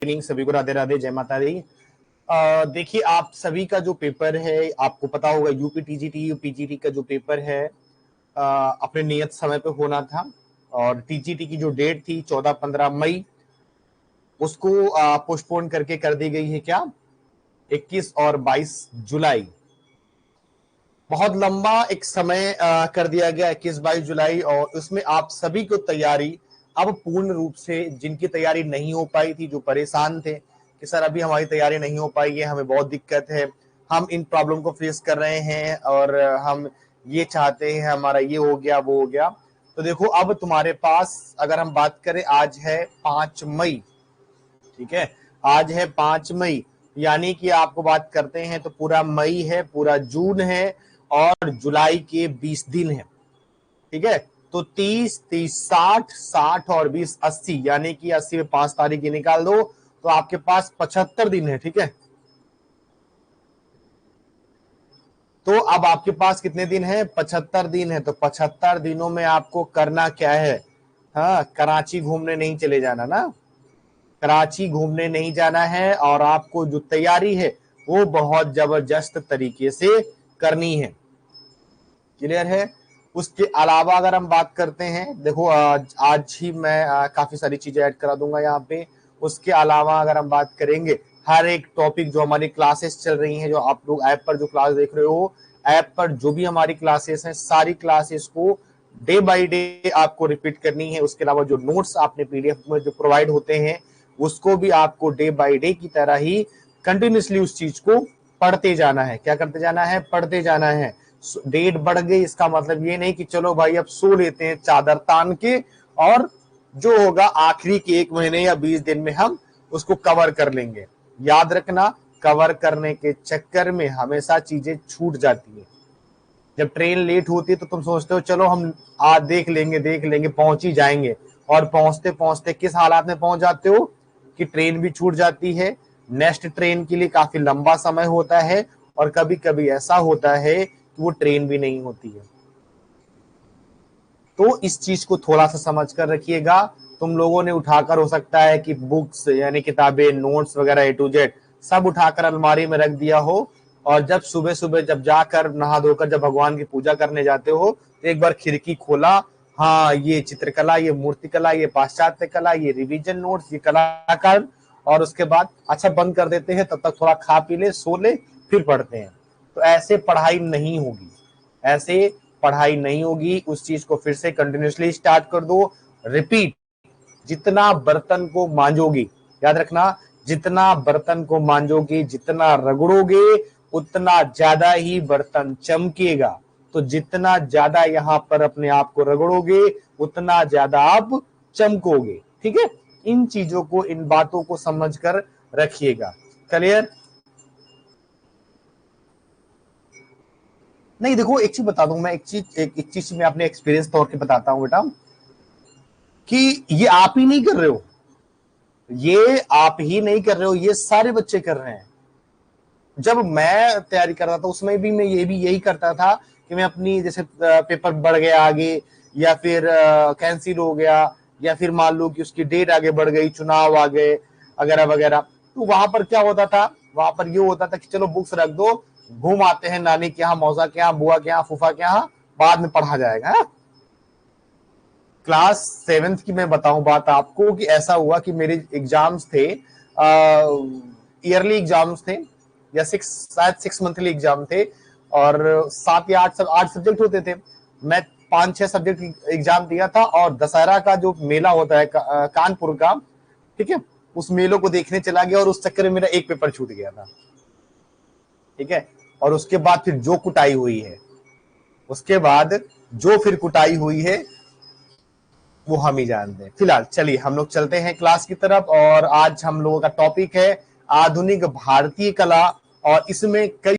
Evening, सभी को राधे राधे, जय माता दी। देखिए, आप सभी का जो पेपर है, आपको पता होगा यूपी टीजीटी पीजीटी का जो पेपर है अपने नियत समय पे होना था। और टीजीटी की जो डेट थी 14-15 मई, उसको पोस्टपोन करके कर दी गई है क्या, 21 और 22 जुलाई। बहुत लंबा एक समय कर दिया गया 21-22 जुलाई। और उसमें आप सभी को तैयारी अब पूर्ण रूप से, जिनकी तैयारी नहीं हो पाई थी, जो परेशान थे कि सर अभी हमारी तैयारी नहीं हो पाई है, हमें बहुत दिक्कत है, हम इन प्रॉब्लम को फेस कर रहे हैं और हम ये चाहते हैं हमारा ये हो गया वो हो गया। तो देखो, अब तुम्हारे पास अगर हम बात करें, आज है 5 मई, ठीक है, आज है 5 मई, यानी कि आपको बात करते हैं तो पूरा मई है, पूरा जून है और जुलाई के 20 दिन है, ठीक है। तो 30, 30, 60, 60 और 20, 80, यानी कि 80 में 5 तारीख निकाल दो तो आपके पास 75 दिन है, ठीक है। तो अब आपके पास कितने दिन है? 75 दिन है। तो 75 दिनों में आपको करना क्या है? हाँ, कराची घूमने नहीं चले जाना ना, कराची घूमने नहीं जाना है, और आपको जो तैयारी है वो बहुत जबरदस्त तरीके से करनी है। क्लियर है? उसके अलावा अगर हम बात करते हैं, देखो आज ही मैं काफी सारी चीजें ऐड करा दूंगा यहाँ पे। उसके अलावा अगर हम बात करेंगे, हर एक टॉपिक जो हमारी क्लासेस चल रही हैं, जो आप लोग ऐप पर जो क्लास देख रहे हो, ऐप पर जो भी हमारी क्लासेस हैं, सारी क्लासेस को डे बाय डे आपको रिपीट करनी है। उसके अलावा जो नोट्स आपने पीडीएफ में जो प्रोवाइड होते हैं, उसको भी आपको डे बाय डे की तरह ही कंटिन्यूसली उस चीज को पढ़ते जाना है। क्या करते जाना है? पढ़ते जाना है। डेट बढ़ गई, इसका मतलब ये नहीं कि चलो भाई अब सो लेते हैं चादर तान के, और जो होगा आखिरी के 1 महीने या 20 दिन में हम उसको कवर कर लेंगे। याद रखना, कवर करने के चक्कर में हमेशा चीजें छूट जाती है। जब ट्रेन लेट होती है तो तुम सोचते हो चलो हम आज देख लेंगे पहुंच ही जाएंगे, और पहुंचते पहुंचते किस हालात में पहुंच जाते हो कि ट्रेन भी छूट जाती है, नेक्स्ट ट्रेन के लिए काफी लंबा समय होता है, और कभी कभी ऐसा होता है कि वो ट्रेन भी नहीं होती है। तो इस चीज को थोड़ा सा समझ कर रखिएगा। तुम लोगों ने उठाकर, हो सकता है कि बुक्स यानी किताबें, नोट्स वगैरह A to Z सब उठाकर अलमारी में रख दिया हो, और जब सुबह सुबह जब जाकर नहा धोकर जब भगवान की पूजा करने जाते हो तो एक बार खिड़की खोला, हाँ ये चित्रकला, ये मूर्तिकला, ये पाश्चात्य कला, ये रिवीजन नोट्स, ये कलाकार, और उसके बाद अच्छा बंद कर देते हैं। तब तक थोड़ा खा पी ले, सो ले, फिर पढ़ते हैं। तो ऐसे पढ़ाई नहीं होगी, ऐसे पढ़ाई नहीं होगी। उस चीज को फिर से कंटिन्यूसली स्टार्ट कर दो, रिपीट। जितना बर्तन को मांजोगे, याद रखना, जितना बर्तन को मांजोगे, जितना रगड़ोगे, उतना ज्यादा ही बर्तन चमकेगा। तो जितना ज्यादा यहाँ पर अपने आप को रगड़ोगे, उतना ज्यादा आप चमकोगे, ठीक है। इन चीजों को, इन बातों को समझकर रखिएगा। क्लियर? नहीं, देखो एक चीज बता दूं मैं, एक चीज मैं अपने एक्सपीरियंस तौर पे बताता हूं बेटा, कि ये आप ही नहीं कर रहे हो, ये आप ही नहीं कर रहे हो, ये सारे बच्चे कर रहे हैं। जब मैं तैयारी कर रहा था उसमें भी मैं यही करता था कि मैं अपनी, जैसे पेपर बढ़ गया आगे, या फिर कैंसिल हो गया, या फिर मान लो कि उसकी डेट आगे बढ़ गई, चुनाव आ गए वगैरह वगैरह, तो वहां पर क्या होता था, वहां पर ये होता था कि चलो बुक्स रख दो, घूम आते हैं नानी के यहाँ, मौसा के यहाँ, बुआ के यहाँ, फूफा के यहाँ, बाद में पढ़ा जाएगा। क्लास 7th की मैं बताऊं बात आपको, कि ऐसा हुआ कि मेरे एग्जाम्स थे, ईयरली एग्जाम्स थे, या शायद 6 मंथली एग्जाम थे, और 7 या 8 सब्जेक्ट होते थे। मैं 5-6 सब्जेक्ट एग्जाम दिया था, और दशहरा का जो मेला होता है कानपुर का, ठीक है, उस मेलों को देखने चला गया, और उस चक्कर में मेरा एक पेपर छूट गया था, ठीक है। और उसके बाद फिर जो कुटाई हुई है, उसके बाद जो फिर कुटाई हुई है वो हम ही जानते हैं। फिलहाल चलिए हम लोग चलते हैं क्लास की तरफ, और आज हम लोगों का टॉपिक है आधुनिक भारतीय कला, और इसमें कई